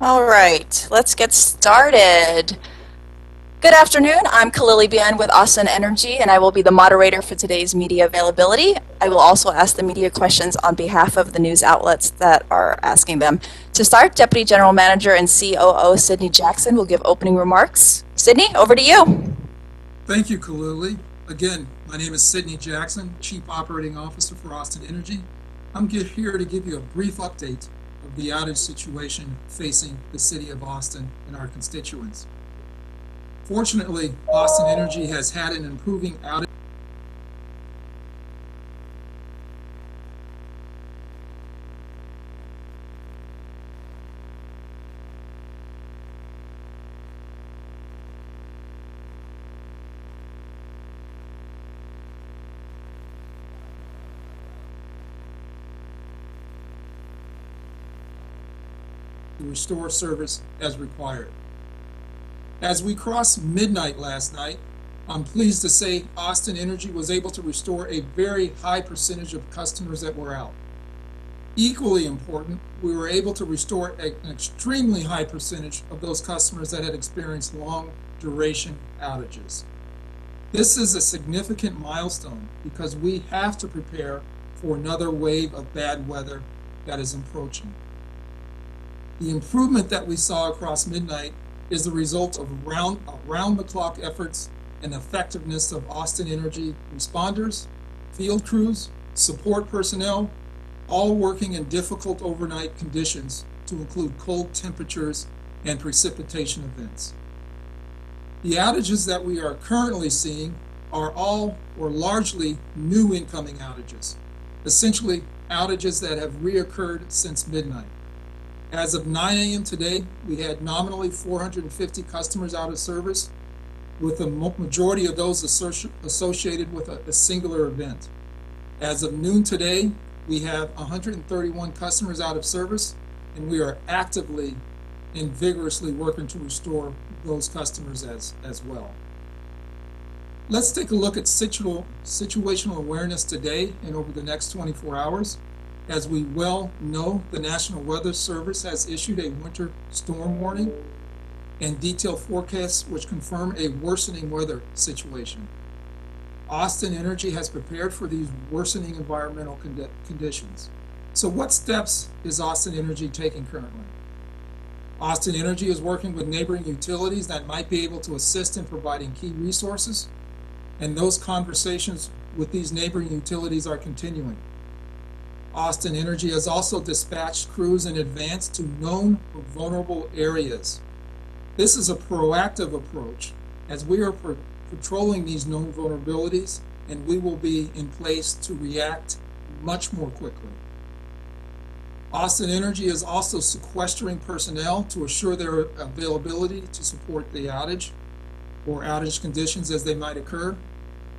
All right, let's get started. Good afternoon. I'm Kalili Bien with Austin Energy, and I will be the moderator for today's media availability. I will also ask the media questions on behalf of the news outlets that are asking them. To start, Deputy General Manager and COO Sydney Jackson will give opening remarks. Sydney, over to you. Thank you, Kaluli. Again, my name is Sydney Jackson, Chief Operating Officer for Austin Energy. I'm here to give you a brief update of the outage situation facing the city of Austin and our constituents. Fortunately, Austin Energy has had an improving outage to restore service as required. As we crossed midnight last night, I'm pleased to say Austin Energy was able to restore a very high percentage of customers that were out. Equally important, we were able to restore an extremely high percentage of those customers that had experienced long duration outages. This is a significant milestone because we have to prepare for another wave of bad weather that is approaching. The improvement that we saw across midnight is the result of round-the-clock efforts and effectiveness of Austin Energy responders, field crews, support personnel, all working in difficult overnight conditions to include cold temperatures and precipitation events. The outages that we are currently seeing are all or largely new incoming outages, essentially outages that have reoccurred since midnight. As of 9 a.m. today, we had nominally 450 customers out of service, with the majority of those associated with a singular event. As of noon today, we have 131 customers out of service, and we are actively and vigorously working to restore those customers as well. Let's take a look at situational awareness today and over the next 24 hours. As we well know, the National Weather Service has issued a winter storm warning and detailed forecasts which confirm a worsening weather situation. Austin Energy has prepared for these worsening environmental conditions. So what steps is Austin Energy taking currently? Austin Energy is working with neighboring utilities that might be able to assist in providing key resources, and those conversations with these neighboring utilities are continuing. Austin Energy has also dispatched crews in advance to known vulnerable areas. This is a proactive approach as we are patrolling these known vulnerabilities, and we will be in place to react much more quickly. Austin Energy is also sequestering personnel to assure their availability to support the outage or outage conditions as they might occur.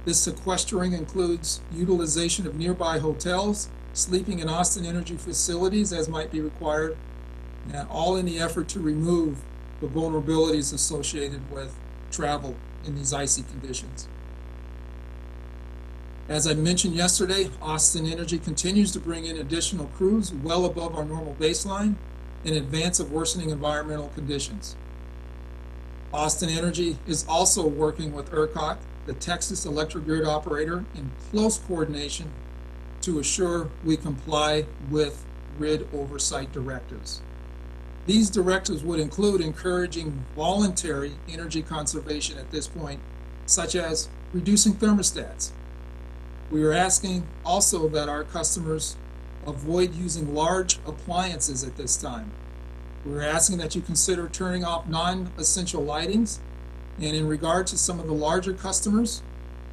This sequestering includes utilization of nearby hotels, sleeping in Austin Energy facilities as might be required, and all in the effort to remove the vulnerabilities associated with travel in these icy conditions. As I mentioned yesterday, Austin Energy continues to bring in additional crews well above our normal baseline in advance of worsening environmental conditions. Austin Energy is also working with ERCOT, the Texas electric grid operator, in close coordination to assure we comply with grid oversight directives. These directives would include encouraging voluntary energy conservation at this point, such as reducing thermostats. We are asking also that our customers avoid using large appliances at this time. We're asking that you consider turning off non-essential lightings, and in regard to some of the larger customers,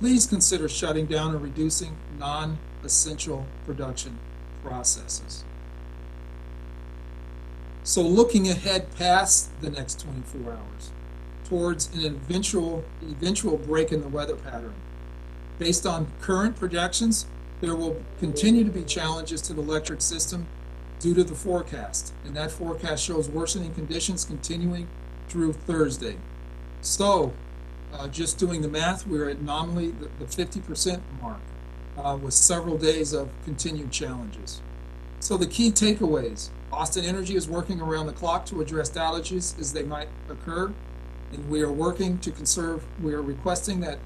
please consider shutting down or reducing non-essential production processes. So looking ahead past the next 24 hours towards an eventual break in the weather pattern. Based on current projections, there will continue to be challenges to the electric system due to the forecast, and that forecast shows worsening conditions continuing through Thursday. So just doing the math, we're at nominally the 50% mark with several days of continued challenges. So the key takeaways: Austin Energy is working around the clock to address outages as they might occur, and we are working to conserve. We are requesting that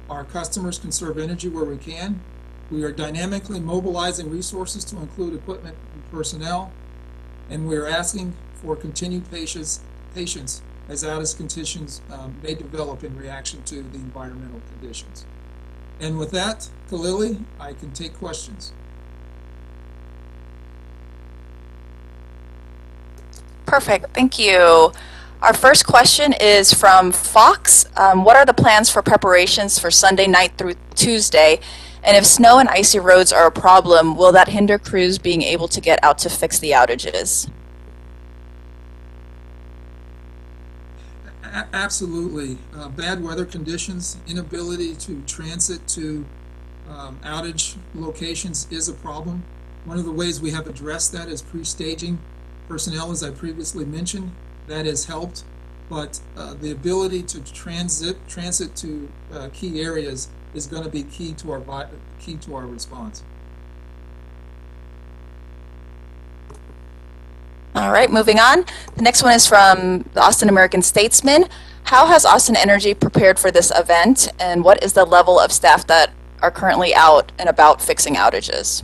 our customers conserve energy where we can. We are dynamically mobilizing resources to include equipment and personnel, and we are asking for continued patience as outage conditions may develop in reaction to the environmental conditions. And with that, Khalili, I can take questions. Perfect, thank you. Our first question is from Fox. What are the plans for preparations for Sunday night through Tuesday? And if snow and icy roads are a problem, will that hinder crews being able to get out to fix the outages? Absolutely. Bad weather conditions, inability to transit to outage locations is a problem. One of the ways we have addressed that is pre-staging personnel, as I previously mentioned. That has helped, but the ability to transit to key areas is going to be key to our response. All right, moving on. The next one is from the Austin American-Statesman. How has Austin Energy prepared for this event, and what is the level of staff that are currently out and about fixing outages?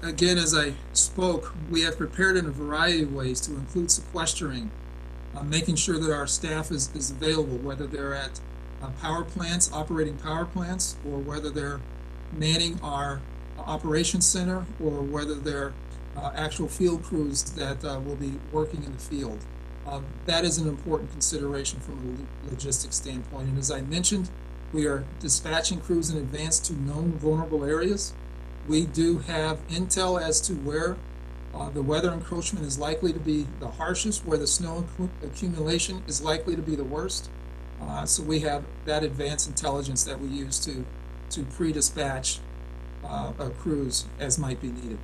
Again, as I spoke, we have prepared in a variety of ways to include sequestering, making sure that our staff is available, whether they're at power plants, operating power plants, or whether they're manning our operations center, or whether they're actual field crews that will be working in the field. That is an important consideration from a logistics standpoint. And as I mentioned, we are dispatching crews in advance to known vulnerable areas. We do have intel as to where the weather encroachment is likely to be the harshest, where the snow accumulation is likely to be the worst. So we have that advanced intelligence that we use to pre-dispatch crews as might be needed.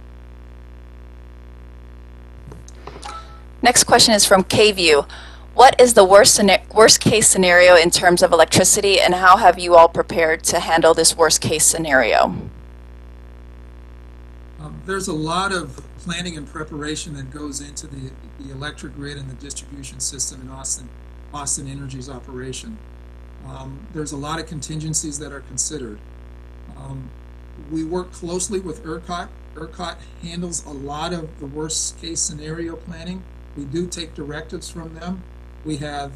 Next question is from KVUE. What is the worst case scenario in terms of electricity, and how have you all prepared to handle this worst case scenario? There's a lot of planning and preparation that goes into the electric grid and the distribution system in Austin Energy's operation. There's a lot of contingencies that are considered. We work closely with ERCOT. ERCOT handles a lot of the worst case scenario planning. We do take directives from them. We have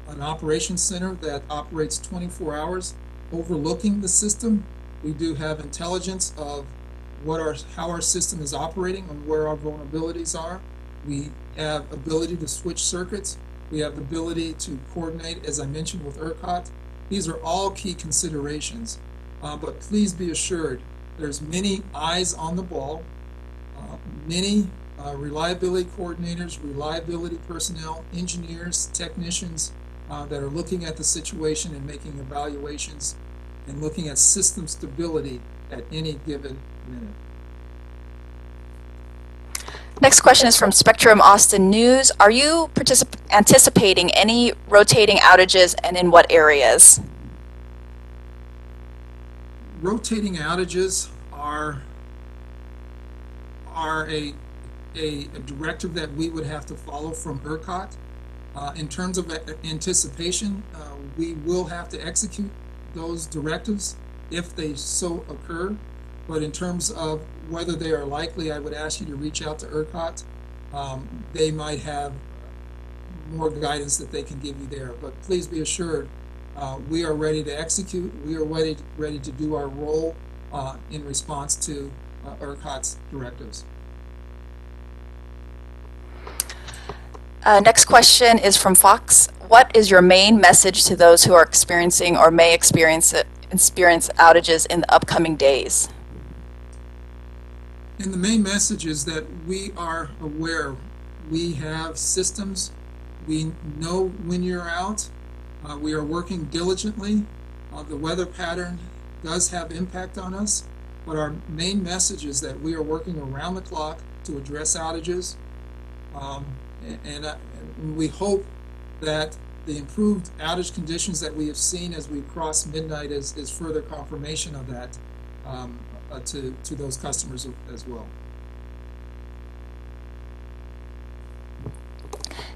an operations center that operates 24 hours overlooking the system. We do have intelligence of how our system is operating and where our vulnerabilities are. We have ability to switch circuits. We have the ability to coordinate, as I mentioned, with ERCOT. These are all key considerations, but please be assured there's many eyes on the ball, many reliability coordinators, reliability personnel, engineers, technicians that are looking at the situation and making evaluations and looking at system stability at any given minute. Next question is from Spectrum Austin News. Are you anticipating any rotating outages, and in what areas? Rotating outages are a directive that we would have to follow from ERCOT. In terms of anticipation, we will have to execute those directives if they so occur. But in terms of whether they are likely, I would ask you to reach out to ERCOT. They might have more guidance that they can give you there. But please be assured, we are ready to execute. We are ready to do our role in response to ERCOT's directives. Next question is from Fox. What is your main message to those who are experiencing or may experience outages in the upcoming days? And the main message is that we are aware. We have systems. We know when you're out. We are working diligently. The weather pattern does have impact on us, but our main message is that we are working around the clock to address outages. And we hope that the improved outage conditions that we have seen as we cross midnight is further confirmation of that to those customers as well.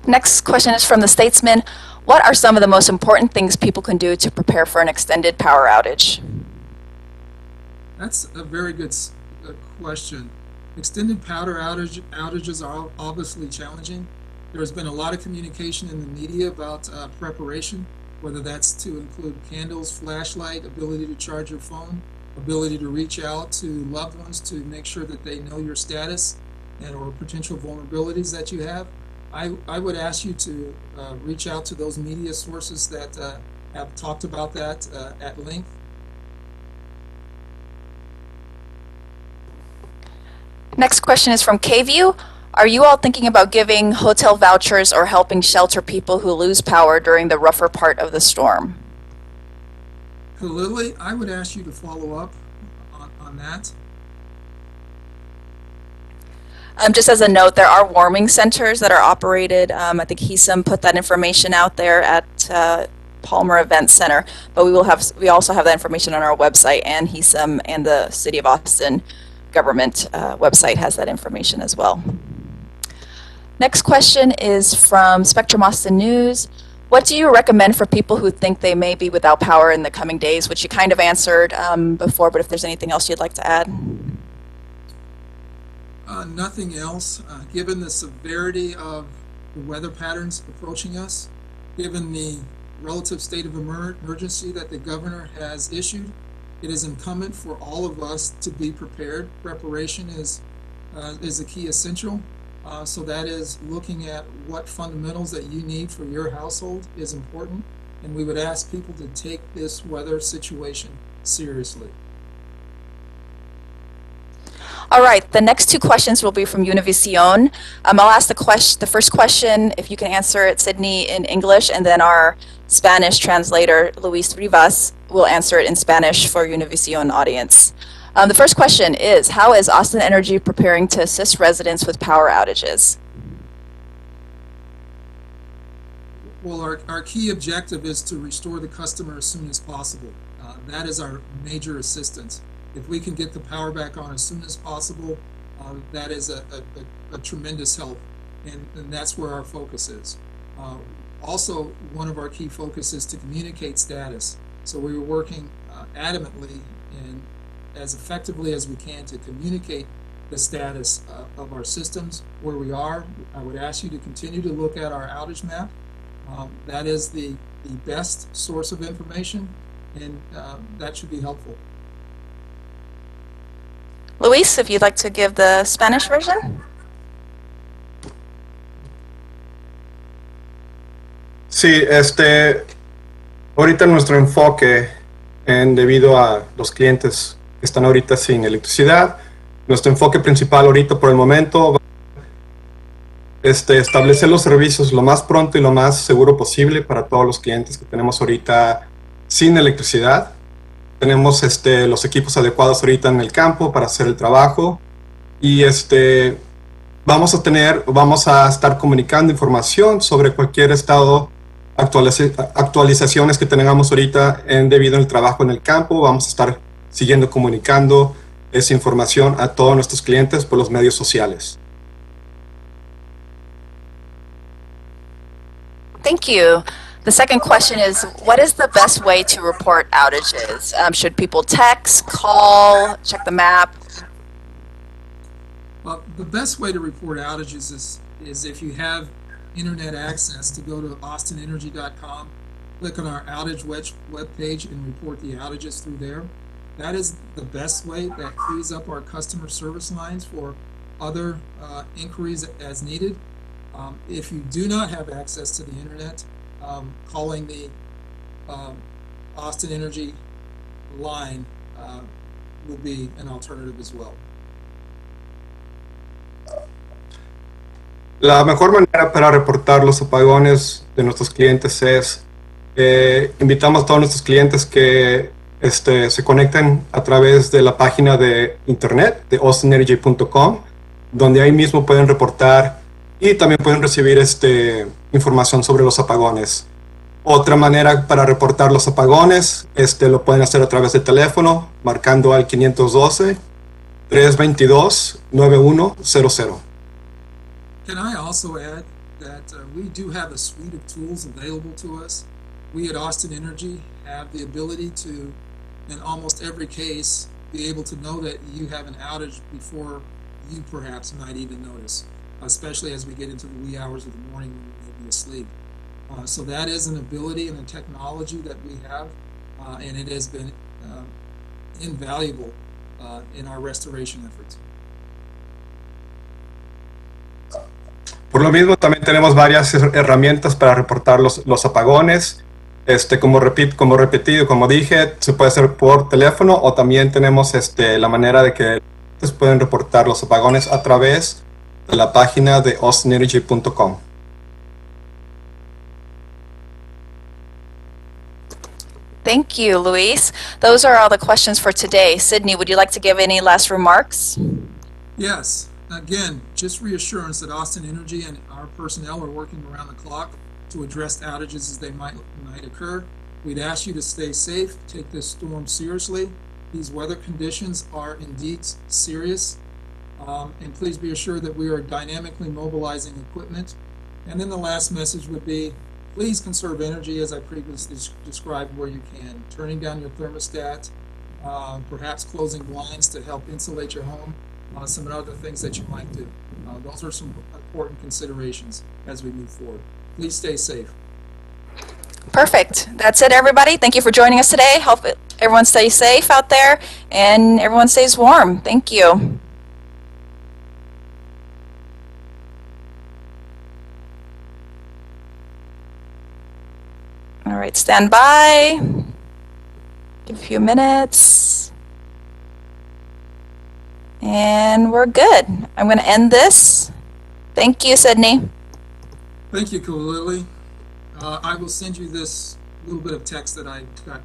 Next question is from the Statesman. What are some of the most important things people can do to prepare for an extended power outage? That's a very good question. Extended power outages are obviously challenging. There's been a lot of communication in the media about preparation, whether that's to include candles, flashlight, ability to charge your phone, ability to reach out to loved ones to make sure that they know your status and or potential vulnerabilities that you have. I would ask you to reach out to those media sources that have talked about that at length. Next question is from KVUE. Are you all thinking about giving hotel vouchers or helping shelter people who lose power during the rougher part of the storm? Lily, I would ask you to follow up on that. Just as a note, there are warming centers that are operated. I think HESM put that information out there at Palmer Event Center, but we also have that information on our website, and HESM and the City of Austin government website has that information as well. Next question is from Spectrum Austin News. What do you recommend for people who think they may be without power in the coming days, which you kind of answered before, but if there's anything else you'd like to add? Nothing else. Given the severity of the weather patterns approaching us, given the relative state of emergency that the governor has issued, it is incumbent for all of us to be prepared. Preparation is a key essential. So that is looking at what fundamentals that you need for your household is important, and we would ask people to take this weather situation seriously. All right, the next two questions will be from Univision. I'll ask the first question, if you can answer it, Sydney, in English, and then our Spanish translator, Luis Rivas, will answer it in Spanish for Univision audience. The first question is, how is Austin Energy preparing to assist residents with power outages? Well, our key objective is to restore the customer as soon as possible. That is our major assistance. If we can get the power back on as soon as possible, that is a tremendous help, and that's where our focus is. Also, one of our key focus is to communicate status. So we were working adamantly and as effectively as we can to communicate the status of our systems, where we are. I would ask you to continue to look at our outage map. That is the best source of information, and that should be helpful. Luis, if you'd like to give the Spanish version. Sí, ahorita nuestro enfoque debido a los clientes que están ahorita sin electricidad, nuestro enfoque principal ahorita por el momento es establecer los servicios lo más pronto y lo más seguro posible para todos los clientes que tenemos ahorita sin electricidad. Tenemos los equipos adecuados ahorita en el campo para hacer el trabajo y vamos a estar comunicando información sobre cualquier estado, actualizaciones que tengamos ahorita debido al trabajo en el campo. Vamos a estar siguiendo comunicando esa información a todos nuestros clientes por los medios sociales. Thank you. The second question is, what is the best way to report outages? Should people text, call, check the map? Well, the best way to report outages is if you have internet access, to go to austinenergy.com, click on our outage web page and report the outages through there. That is the best way. That frees up our customer service lines for other inquiries as needed. If you do not have access to the internet, calling the Austin Energy line will be an alternative as well. La mejor manera para reportar los apagones de nuestros clientes es invitamos a todos nuestros clientes que se conecten a través de la página de internet de austinenergy.com, donde ahí mismo pueden reportar y también pueden recibir información sobre los apagones. Otra manera para reportar los apagones lo pueden hacer a través de teléfono, marcando al 512-322-9100. Can I also add that we do have a suite of tools available to us. We at Austin Energy have the ability to, in almost every case, be able to know that you have an outage before you perhaps might even notice, especially as we get into the wee hours of the morning when you may be asleep. So that is an ability and a technology that we have, and it has been invaluable in our restoration efforts. Por lo mismo, también tenemos varias herramientas para reportar los apagones. Como repetido, como dije, se puede hacer por teléfono o también tenemos la manera de que ustedes pueden reportar los apagones a través de la página de austinenergy.com. Thank you, Luis. Those are all the questions for today. Sydney, would you like to give any last remarks? Yes, again, just reassurance that Austin Energy and our personnel are working around the clock to address outages as they might occur. We'd ask you to stay safe, take this storm seriously. These weather conditions are indeed serious, and please be assured that we are dynamically mobilizing equipment. And then the last message would be, please conserve energy as I previously described where you can. Turning down your thermostat, perhaps closing blinds to help insulate your home, some other things that you might do. Those are some important considerations as we move forward. Please stay safe. Perfect. That's it, everybody. Thank you for joining us today. Hope everyone stays safe out there and everyone stays warm. Thank you. All right, stand by. Give a few minutes. And we're good. I'm going to end this. Thank you, Sydney. Thank you, Kalili. I will send you this little bit of text that I got